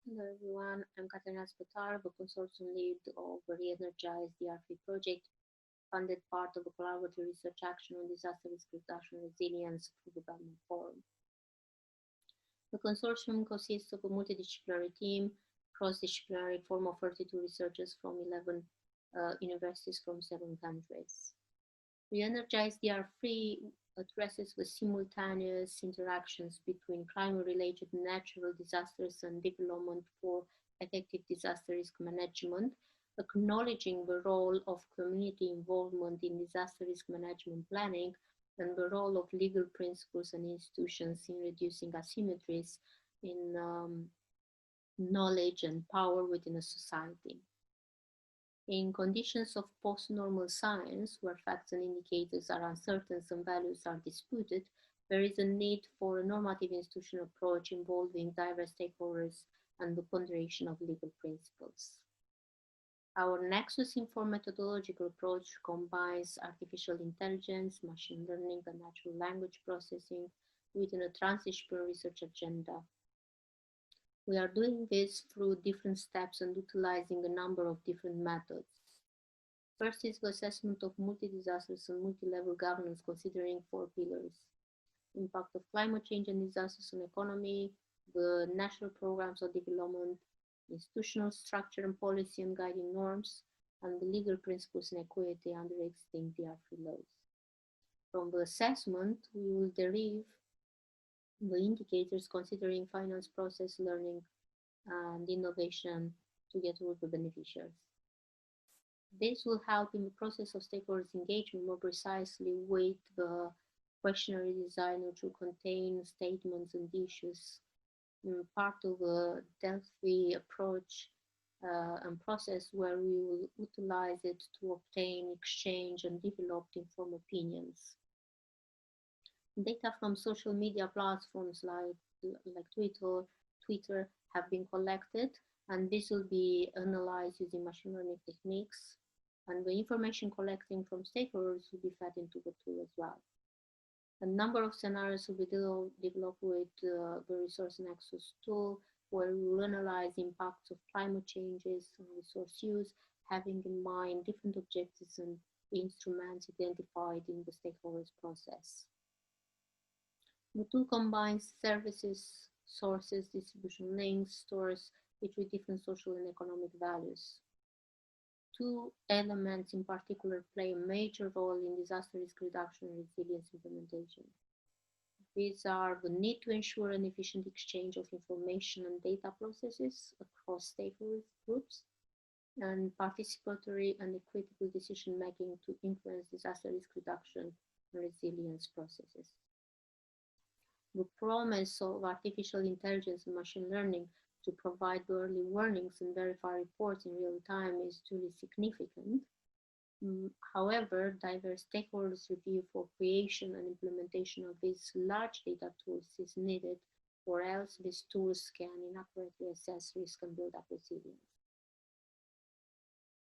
Hello everyone, I'm Katerina Spatar, the consortium lead of the Re-Energize DR3 project, funded part of the collaborative research action on disaster risk reduction resilience through the Belmont Forum. The consortium consists of a multidisciplinary team, cross-disciplinary form of 32 researchers from 11 universities from 7 countries. Re-Energize DR3 addresses the simultaneous interactions between climate-related natural disasters and development for effective disaster risk management, acknowledging the role of community involvement in disaster risk management planning and the role of legal principles and institutions in reducing asymmetries in knowledge and power within a society. In conditions of post-normal science, where facts and indicators are uncertain and values are disputed, there is a need for a normative institutional approach involving diverse stakeholders and the ponderation of legal principles. Our nexus-informed methodological approach combines artificial intelligence, machine learning, and natural language processing within a transdisciplinary research agenda. We are doing this through different steps and utilizing a number of different methods. First is the assessment of multi-disasters and multi-level governance, considering 4 pillars: impact of climate change and disasters on economy, the national programs of development, institutional structure and policy and guiding norms, and the legal principles and equity under existing DR3 laws. From the assessment, we will derive the indicators considering finance, process, learning, and innovation together with the beneficiaries. This will help in the process of stakeholders engagement more precisely with the questionnaire design, which will contain statements and issues, part of the Delphi approach and process where we will utilize it to obtain, exchange, and develop informed opinions. Data from social media platforms like Twitter have been collected, and this will be analyzed using machine learning techniques. And the information collecting from stakeholders will be fed into the tool as well. A number of scenarios will be developed with the resource nexus tool, where we will analyze impacts of climate changes and resource use, having in mind different objectives and instruments identified in the stakeholders process. The tool combines services, sources, distribution links, stores, each with different social and economic values. 2 elements in particular play a major role in disaster risk reduction and resilience implementation. These are the need to ensure an efficient exchange of information and data processes across stakeholder groups, and participatory and equitable decision making to influence disaster risk reduction and resilience processes. The promise of artificial intelligence and machine learning to provide early warnings and verify reports in real time is truly significant. However, diverse stakeholders review for creation and implementation of these large data tools is needed, or else these tools can inaccurately assess risk and build up resilience.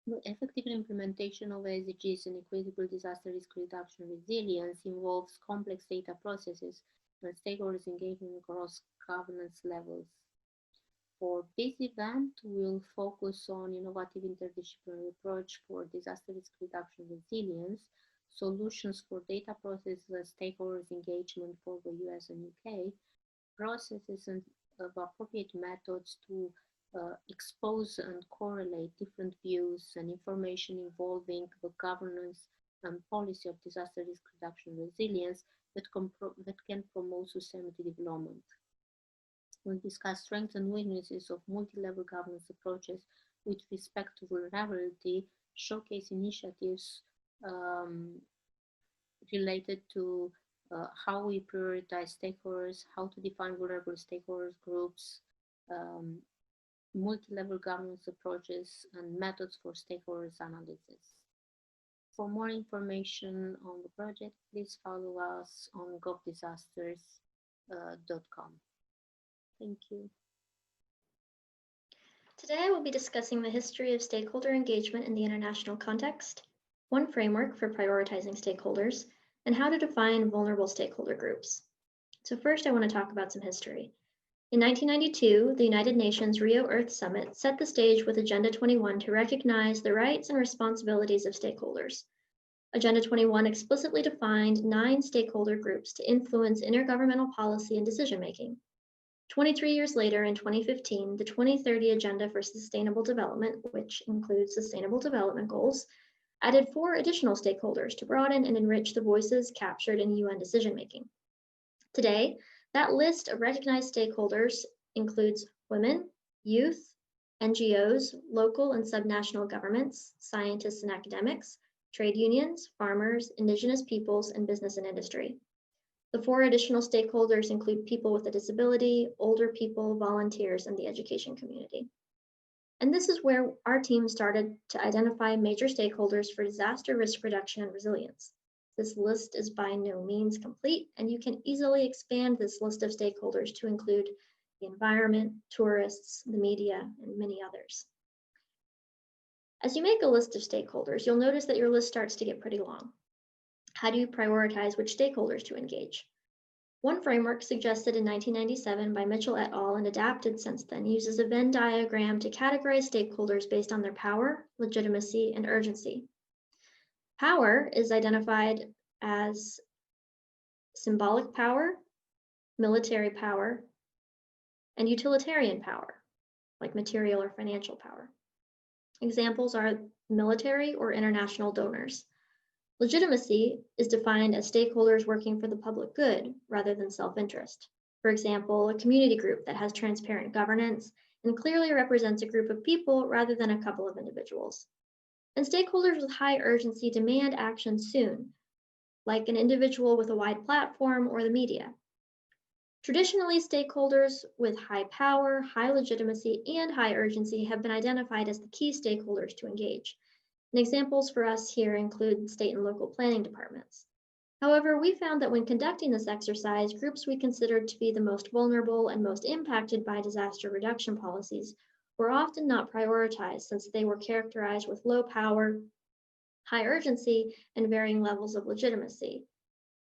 The effective implementation of SDGs and equitable disaster risk reduction resilience involves complex data processes and stakeholders engagement across governance levels. For this event, we'll focus on innovative interdisciplinary approach for disaster risk reduction resilience, solutions for data processes and stakeholders engagement for the US and UK, processes and appropriate methods to expose and correlate different views and information involving the governance and policy of disaster risk reduction resilience that can promote sustainable development. We'll discuss strengths and weaknesses of multi-level governance approaches with respect to vulnerability, showcase initiatives related to how we prioritize stakeholders, how to define vulnerable stakeholders groups, multi-level governance approaches, and methods for stakeholders analysis. For more information on the project, please follow us on govdisasters.com. Thank you. Today, I will be discussing the history of stakeholder engagement in the international context, one framework for prioritizing stakeholders, and how to define vulnerable stakeholder groups. So first, I want to talk about some history. In 1992, the United Nations Rio Earth Summit set the stage with Agenda 21 to recognize the rights and responsibilities of stakeholders. Agenda 21 explicitly defined 9 stakeholder groups to influence intergovernmental policy and decision-making. 23 years later, in 2015, the 2030 Agenda for Sustainable Development, which includes Sustainable Development Goals, added 4 additional stakeholders to broaden and enrich the voices captured in UN decision-making. Today, that list of recognized stakeholders includes women, youth, NGOs, local and subnational governments, scientists and academics, trade unions, farmers, indigenous peoples, and business and industry. The 4 additional stakeholders include people with a disability, older people, volunteers, and the education community. And this is where our team started to identify major stakeholders for disaster risk reduction and resilience. This list is by no means complete, and you can easily expand this list of stakeholders to include the environment, tourists, the media, and many others. As you make a list of stakeholders, you'll notice that your list starts to get pretty long. How do you prioritize which stakeholders to engage? One framework suggested in 1997 by Mitchell et al. And adapted since then uses a Venn diagram to categorize stakeholders based on their power, legitimacy, and urgency. Power is identified as symbolic power, military power, and utilitarian power, like material or financial power. Examples are military or international donors. Legitimacy is defined as stakeholders working for the public good rather than self-interest. For example, a community group that has transparent governance and clearly represents a group of people rather than a couple of individuals. And stakeholders with high urgency demand action soon, like an individual with a wide platform or the media. Traditionally, stakeholders with high power, high legitimacy, and high urgency have been identified as the key stakeholders to engage. And examples for us here include state and local planning departments. However, we found that when conducting this exercise, groups we considered to be the most vulnerable and most impacted by disaster reduction policies were often not prioritized since they were characterized with low power, high urgency, and varying levels of legitimacy.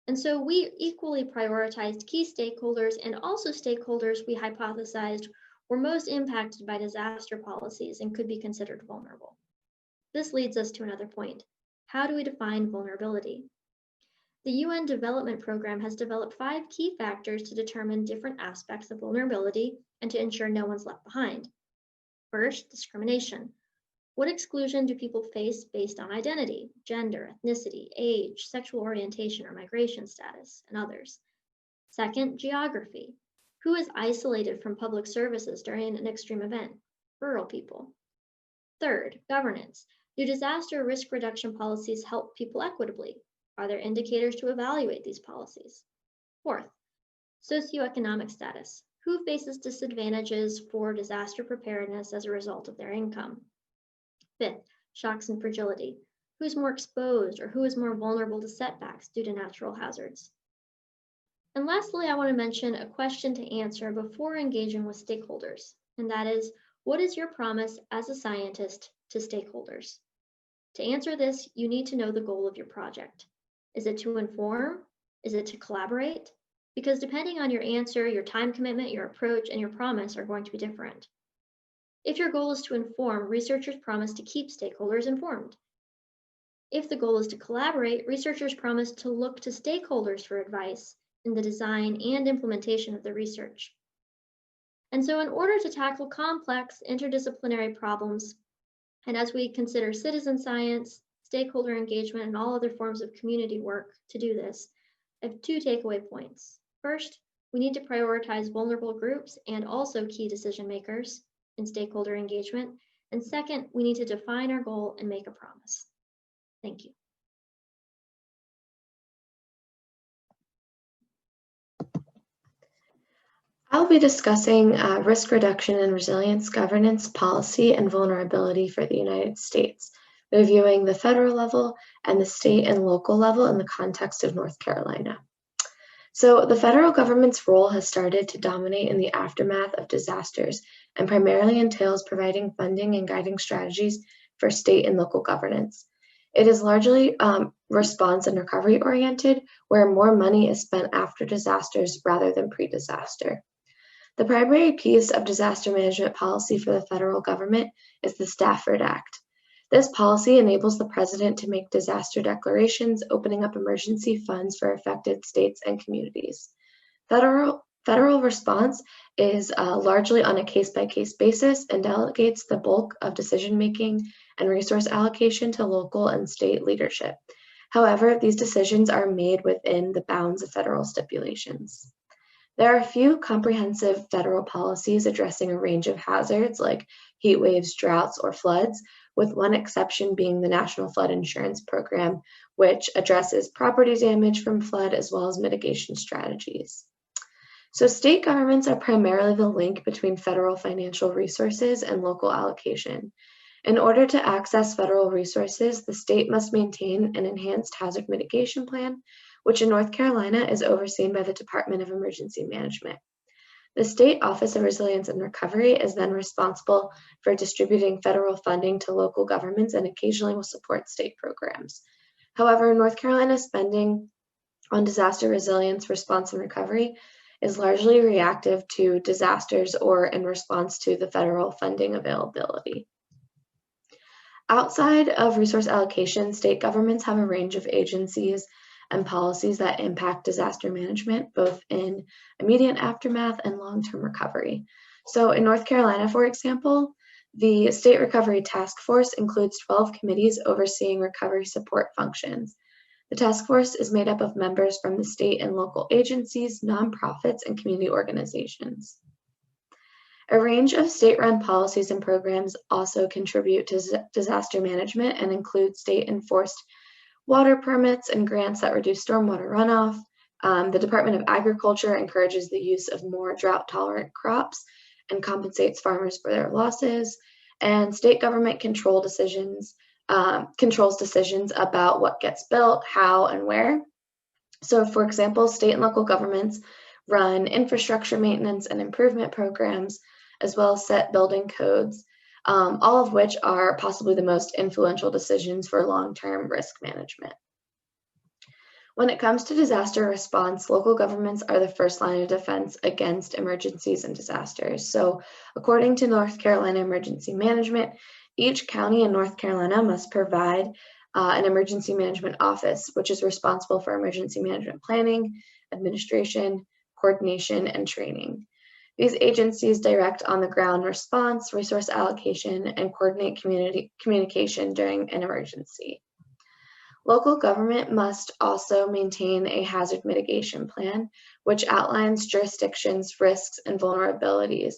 And so we equally prioritized key stakeholders and also stakeholders we hypothesized were most impacted by disaster policies and could be considered vulnerable. This leads us to another point. How do we define vulnerability? The UN Development Program has developed 5 key factors to determine different aspects of vulnerability and to ensure no one's left behind. First, discrimination. What exclusion do people face based on identity, gender, ethnicity, age, sexual orientation, or migration status, and others? Second, geography. Who is isolated from public services during an extreme event? Rural people. Third, governance. Do disaster risk reduction policies help people equitably? Are there indicators to evaluate these policies? Fourth, socioeconomic status. Who faces disadvantages for disaster preparedness as a result of their income? Fifth, shocks and fragility. Who's more exposed or who is more vulnerable to setbacks due to natural hazards? And lastly, I want to mention a question to answer before engaging with stakeholders, and that is, what is your promise as a scientist to stakeholders? To answer this, you need to know the goal of your project. Is it to inform? Is it to collaborate? Because depending on your answer, your time commitment, your approach, and your promise are going to be different. If your goal is to inform, researchers promise to keep stakeholders informed. If the goal is to collaborate, researchers promise to look to stakeholders for advice in the design and implementation of the research. And so in order to tackle complex interdisciplinary problems, and as we consider citizen science, stakeholder engagement, and all other forms of community work to do this, I have 2 takeaway points. First, we need to prioritize vulnerable groups and also key decision makers in stakeholder engagement. And second, we need to define our goal and make a promise. Thank you. I'll be discussing risk reduction and resilience governance, policy, and vulnerability for the United States, reviewing the federal level and the state and local level in the context of North Carolina. So the federal government's role has started to dominate in the aftermath of disasters and primarily entails providing funding and guiding strategies for state and local governance. It is largely response and recovery oriented, where more money is spent after disasters rather than pre-disaster. The primary piece of disaster management policy for the federal government is the Stafford Act. This policy enables the president to make disaster declarations, opening up emergency funds for affected states and communities. Federal response is largely on a case-by-case basis and delegates the bulk of decision-making and resource allocation to local and state leadership. However, these decisions are made within the bounds of federal stipulations. There are a few comprehensive federal policies addressing a range of hazards like heat waves, droughts, or floods, with one exception being the National Flood Insurance Program, which addresses property damage from flood as well as mitigation strategies. So state governments are primarily the link between federal financial resources and local allocation. In order to access federal resources, the state must maintain an enhanced hazard mitigation plan, which in North Carolina is overseen by the Department of Emergency Management. The State Office of Resilience and Recovery is then responsible for distributing federal funding to local governments and occasionally will support state programs. However, North Carolina's spending on disaster resilience, response, and recovery is largely reactive to disasters or in response to the federal funding availability. Outside of resource allocation, state governments have a range of agencies and policies that impact disaster management, both in immediate aftermath and long-term recovery. So in North Carolina, for example, the State Recovery Task Force includes 12 committees overseeing recovery support functions. The task force is made up of members from the state and local agencies, nonprofits, and community organizations. A range of state-run policies and programs also contribute to disaster management and include state-enforced water permits and grants that reduce stormwater runoff. The Department of Agriculture encourages the use of more drought-tolerant crops and compensates farmers for their losses. And state government controls decisions about what gets built, how, and where. So, for example, state and local governments run infrastructure maintenance and improvement programs, as well as set building codes, all of which are possibly the most influential decisions for long-term risk management. When it comes to disaster response, local governments are the first line of defense against emergencies and disasters. So, according to North Carolina Emergency Management, each county in North Carolina must provide an emergency management office, which is responsible for emergency management planning, administration, coordination, and training. These agencies direct on-the-ground response, resource allocation, and coordinate communication during an emergency. Local government must also maintain a hazard mitigation plan, which outlines jurisdictions, risks, and vulnerabilities,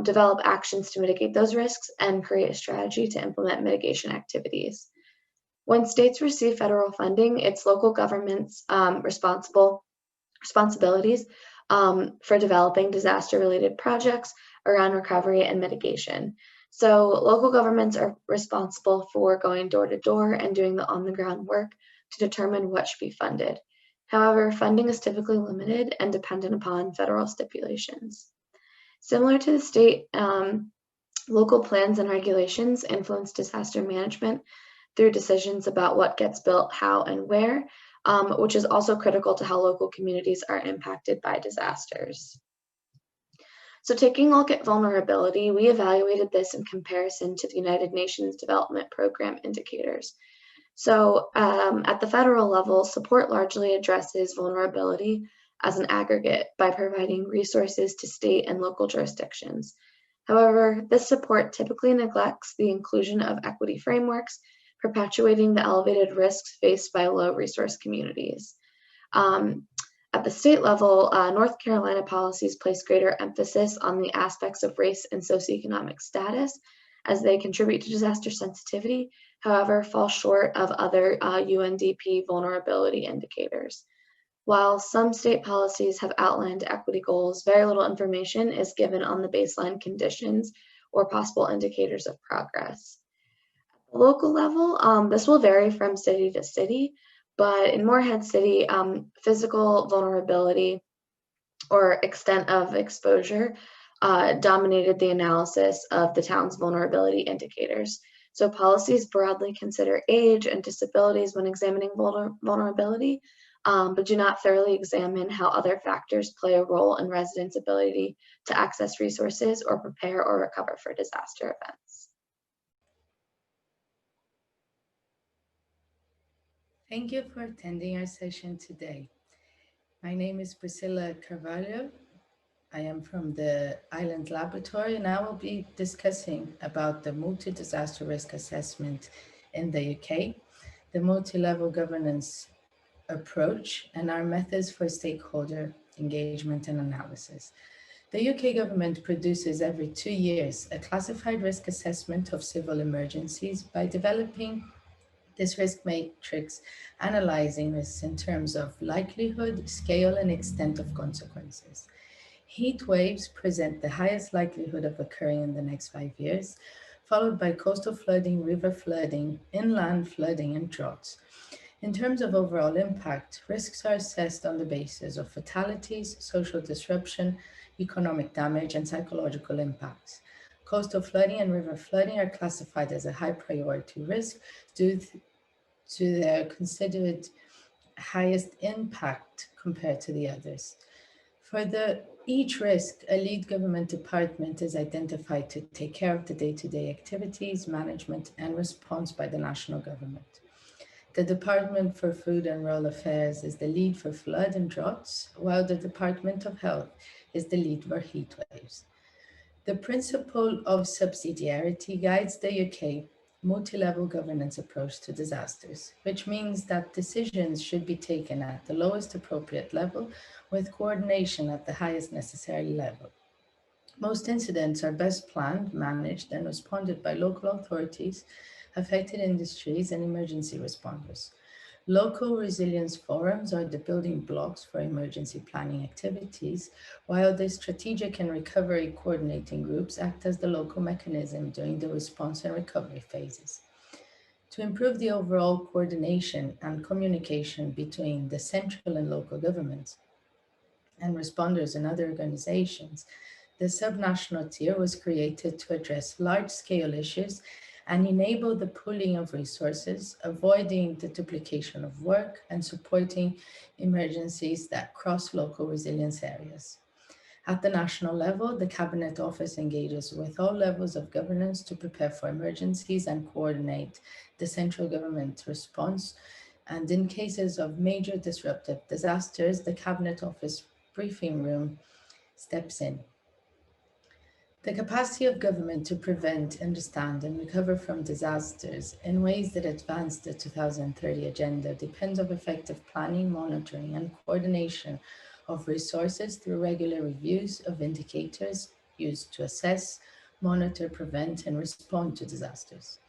develop actions to mitigate those risks, and create a strategy to implement mitigation activities. When states receive federal funding, it's local government's responsibilities for developing disaster-related projects around recovery and mitigation. So local governments are responsible for going door to door and doing the on-the-ground work to determine what should be funded. However, funding is typically limited and dependent upon federal stipulations. Similar to the state, local plans and regulations influence disaster management through decisions about what gets built, how, and where, which is also critical to how local communities are impacted by disasters. So taking a look at vulnerability, we evaluated this in comparison to the United Nations Development Program indicators. So at the federal level, support largely addresses vulnerability as an aggregate by providing resources to state and local jurisdictions. However, this support typically neglects the inclusion of equity frameworks, perpetuating the elevated risks faced by low-resource communities. At the state level, North Carolina policies place greater emphasis on the aspects of race and socioeconomic status as they contribute to disaster sensitivity, however, fall short of other UNDP vulnerability indicators. While some state policies have outlined equity goals, very little information is given on the baseline conditions or possible indicators of progress. At the local level, this will vary from city to city, but in Morehead City, physical vulnerability or extent of exposure dominated the analysis of the town's vulnerability indicators. So policies broadly consider age and disabilities when examining vulnerability, but do not thoroughly examine how other factors play a role in residents' ability to access resources or prepare or recover for disaster events. Thank you for attending our session today. My name is Priscilla Carvalho. I am from the Island Laboratory, and I will be discussing about the multi-disaster risk assessment in the UK, the multi-level governance approach, and our methods for stakeholder engagement and analysis. The UK government produces every 2 years a classified risk assessment of civil emergencies by developing this risk matrix, analyzing risks in terms of likelihood, scale, and extent of consequences. Heat waves present the highest likelihood of occurring in the next 5 years, followed by coastal flooding, river flooding, inland flooding, and droughts. In terms of overall impact, risks are assessed on the basis of fatalities, social disruption, economic damage, and psychological impacts. Coastal flooding and river flooding are classified as a high priority risk due to their considered highest impact compared to the others. For each risk, a lead government department is identified to take care of the day-to-day activities, management, and response by the national government. The Department for Food and Rural Affairs is the lead for flood and droughts, while the Department of Health is the lead for heat waves. The principle of subsidiarity guides the UK multi-level governance approach to disasters, which means that decisions should be taken at the lowest appropriate level with coordination at the highest necessary level. Most incidents are best planned, managed, and responded by local authorities, affected industries, and emergency responders. Local resilience forums are the building blocks for emergency planning activities, while the strategic and recovery coordinating groups act as the local mechanism during the response and recovery phases. To improve the overall coordination and communication between the central and local governments and responders and other organizations, the subnational tier was created to address large-scale issues and enable the pooling of resources, avoiding the duplication of work and supporting emergencies that cross local resilience areas. At the national level, the Cabinet Office engages with all levels of governance to prepare for emergencies and coordinate the central government response. And in cases of major disruptive disasters, the Cabinet Office briefing room steps in. The capacity of government to prevent, understand, and recover from disasters in ways that advance the 2030 agenda depends on effective planning, monitoring, and coordination of resources through regular reviews of indicators used to assess, monitor, prevent, and respond to disasters.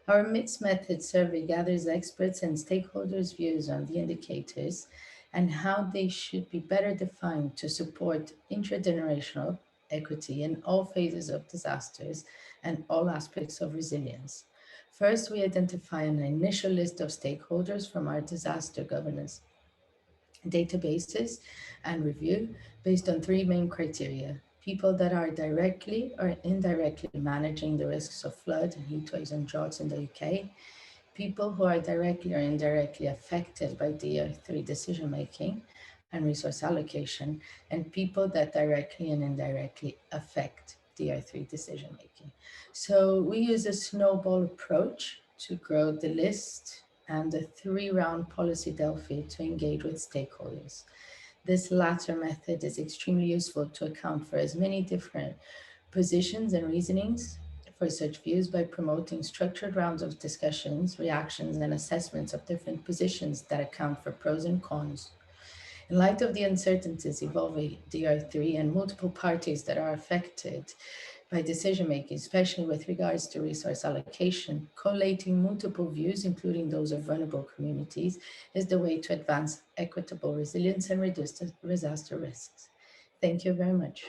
Our MITS method survey gathers experts and stakeholders' views on the indicators and how they should be better defined to support intergenerational equity in all phases of disasters and all aspects of resilience. First, we identify an initial list of stakeholders from our disaster governance databases and review based on 3 main criteria: people that are directly or indirectly managing the risks of flood, heat waves, and droughts in the UK, people who are directly or indirectly affected by DR3 decision-making and resource allocation, and people that directly and indirectly affect DR3 decision-making. So we use a snowball approach to grow the list and a 3-round policy Delphi to engage with stakeholders. This latter method is extremely useful to account for as many different positions and reasonings for such views by promoting structured rounds of discussions, reactions, and assessments of different positions that account for pros and cons. In light of the uncertainties involving DR3 and multiple parties that are affected by decision-making, especially with regards to resource allocation, collating multiple views, including those of vulnerable communities, is the way to advance equitable resilience and reduce disaster risks. Thank you very much.